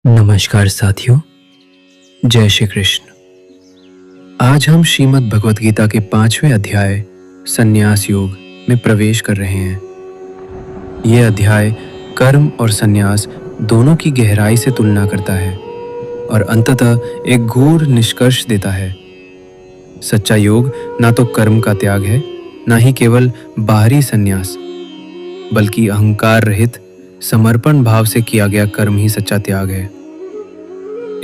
नमस्कार साथियों, जय श्री कृष्ण। आज हम श्रीमद् भगवत गीता के 5वें अध्याय संन्यास योग में प्रवेश कर रहे हैं। यह अध्याय कर्म और संन्यास दोनों की गहराई से तुलना करता है और अंततः एक गूढ़ निष्कर्ष देता है। सच्चा योग ना तो कर्म का त्याग है, ना ही केवल बाहरी संन्यास, बल्कि अहंकार रहित समर्पण भाव से किया गया कर्म ही सच्चा त्याग है।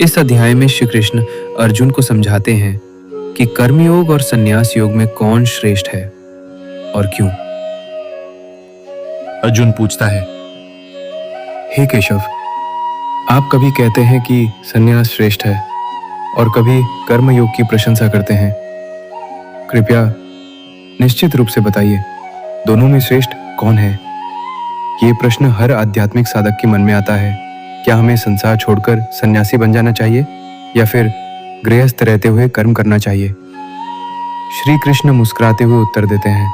इस अध्याय में श्री कृष्ण अर्जुन को समझाते हैं कि कर्मयोग और संन्यास योग में कौन श्रेष्ठ है और क्यों। अर्जुन पूछता है, हे केशव, आप कभी कहते हैं कि संन्यास श्रेष्ठ है और कभी कर्मयोग की प्रशंसा करते हैं। कृपया निश्चित रूप से बताइए, दोनों में श्रेष्ठ कौन है? ये प्रश्न हर आध्यात्मिक साधक के मन में आता है। क्या हमें संसार छोड़कर सन्यासी बन जाना चाहिए या फिर गृहस्थ रहते हुए कर्म करना चाहिए? श्री कृष्ण मुस्कुराते हुए उत्तर देते हैं,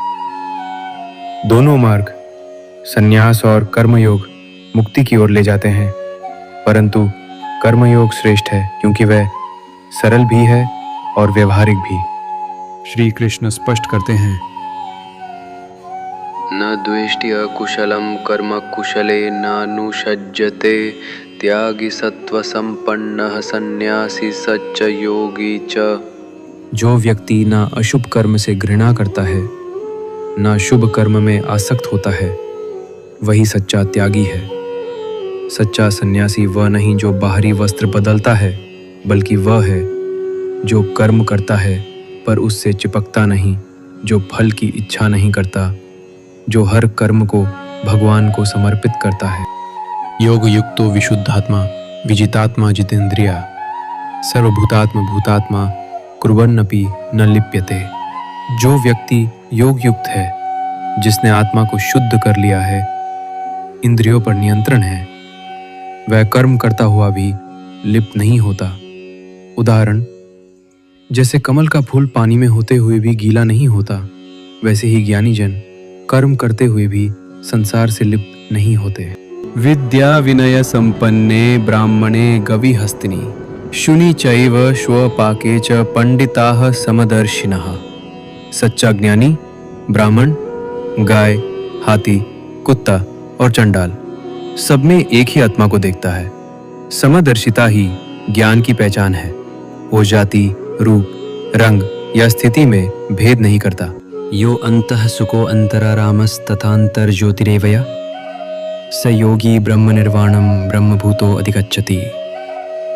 दोनों मार्ग, सन्यास और कर्मयोग, मुक्ति की ओर ले जाते हैं, परंतु कर्मयोग श्रेष्ठ है क्योंकि वह सरल भी है और व्यवहारिक भी। श्री कृष्ण स्पष्ट करते हैं, न द्वेष्टि अकुशलं कर्म कुशले नानुषज्यते त्यागी सत्व संपन्नः सन्यासी सच्च योगी च। जो व्यक्ति ना अशुभ कर्म से घृणा करता है, ना शुभ कर्म में आसक्त होता है, वही सच्चा त्यागी है। सच्चा सन्यासी वह नहीं जो बाहरी वस्त्र बदलता है, बल्कि वह है जो कर्म करता है पर उससे चिपकता नहीं, जो फल की इच्छा नहीं करता, जो हर कर्म को भगवान को समर्पित करता है। योग युक्तो विशुद्धात्मा विजितात्मा जितेंद्रिया सर्वभूतात्म भूतात्मा कुर्वन्नपि न लिप्यते। जो व्यक्ति योग युक्त है, जिसने आत्मा को शुद्ध कर लिया है, इंद्रियों पर नियंत्रण है, वह कर्म करता हुआ भी लिप्त नहीं होता। उदाहरण, जैसे कमल का फूल पानी में होते हुए भी गीला नहीं होता, वैसे ही ज्ञानी जन कर्म करते हुए भी संसार से लिप्त नहीं होते। विद्या विनय संपन्ने ब्राह्मणे गविहस्तिनि शुनि चैव श्वपाके च पंडिताः समदर्शिनः। सच्चा ज्ञानी ब्राह्मण, गाय, हाथी, कुत्ता और चंडाल सब में एक ही आत्मा को देखता है। समदर्शिता ही ज्ञान की पहचान है। वो जाति, रूप, रंग या स्थिति में भेद नहीं करता। यो अंतः सुको अंतरारामस्तथांतर ज्योतिरेवया स योगी ब्रह्म निर्वाणम ब्रह्मभूतो अधिगच्छति।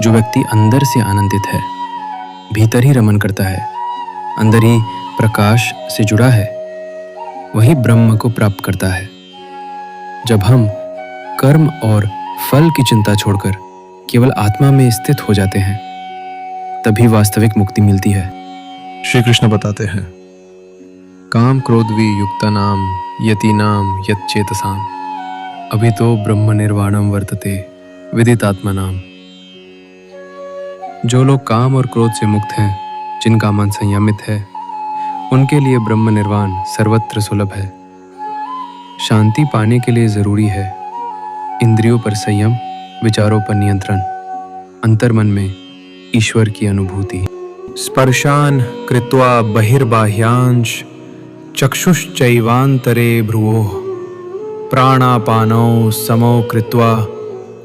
जो व्यक्ति अंदर से आनंदित है, भीतर ही रमन करता है, अंदर ही प्रकाश से जुड़ा है, वही ब्रह्म को प्राप्त करता है। जब हम कर्म और फल की चिंता छोड़कर केवल आत्मा में स्थित हो जाते हैं, तभी वास्तविक मुक्ति मिलती है। श्री कृष्ण बताते हैं, काम क्रोध वियुक्तानां यतीनां यच्चेतसाम् अभितो ब्रह्म निर्वाणम वर्तते विदितात्मनाम। जो लोग काम और क्रोध से मुक्त हैं, जिनका मन संयमित है, उनके लिए ब्रह्म निर्वाण सर्वत्र सुलभ है। शांति पाने के लिए जरूरी है इंद्रियों पर संयम, विचारों पर नियंत्रण, अंतर्मन में ईश्वर की अनुभूति। स्पर्शान कृत्वा बहिर्बाह्यांश चक्षुश्चैवान्तरे भ्रुवोः प्राणापानौ समौ कृत्वा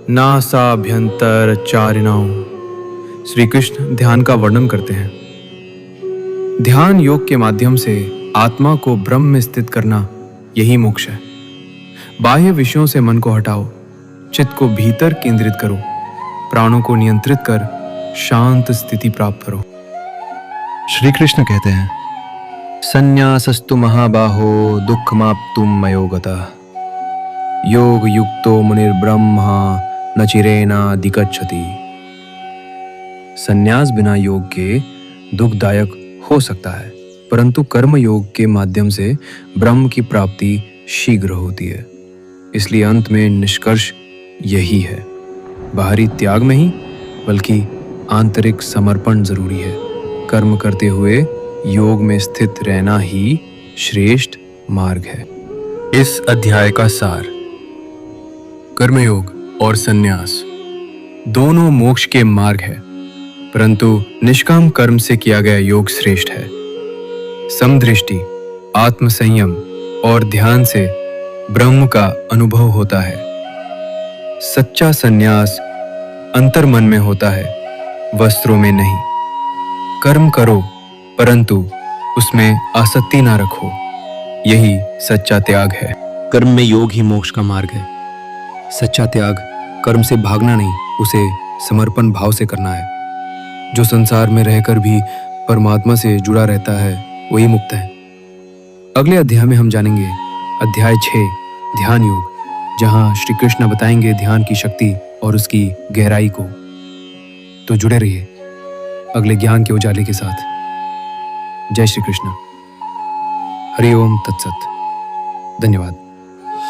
नासाभ्यंतरचारिणौ। श्री कृष्ण ध्यान का वर्णन करते हैं। ध्यान योग के माध्यम से आत्मा को ब्रह्म में स्थित करना, यही मोक्ष है। बाह्य विषयों से मन को हटाओ, चित्त को भीतर केंद्रित करो, प्राणों को नियंत्रित कर शांत स्थिति प्राप्त करो। श्री कृष्ण कहते हैं, संन्यासस्तु महाबाहो दुःखमाप्तुं मयोगतः योग युक्तो मुनिर्ब्रह्मा न चिरेणाधिगच्छति। संन्यास बिना योग के दुखदायक हो सकता है, परंतु कर्म योग के माध्यम से ब्रह्म की प्राप्ति शीघ्र होती है। इसलिए अंत में निष्कर्ष यही है, बाहरी त्याग नहीं बल्कि आंतरिक समर्पण जरूरी है। कर्म करते हुए योग में स्थित रहना ही श्रेष्ठ मार्ग है। इस अध्याय का सार, कर्मयोग और संन्यास दोनों मोक्ष के मार्ग है, परंतु निष्काम कर्म से किया गया योग श्रेष्ठ है। समदृष्टि, आत्मसंयम और ध्यान से ब्रह्म का अनुभव होता है। सच्चा संन्यास अंतर्मन में होता है, वस्त्रों में नहीं। कर्म करो परंतु उसमें आसक्ति ना रखो, यही सच्चा त्याग है। कर्म में योग ही मोक्ष का मार्ग है। सच्चा त्याग कर्म से भागना नहीं, उसे समर्पण भाव से करना है। जो संसार में रहकर भी परमात्मा से जुड़ा रहता है वही मुक्त है। अगले अध्याय में हम जानेंगे अध्याय 6 ध्यान योग, जहां श्री कृष्ण बताएंगे ध्यान की शक्ति और उसकी गहराई को। तो जुड़े रहिए अगले ज्ञान के उजाले के साथ। जय श्री कृष्ण। हरि ओम तत्सत। धन्यवाद।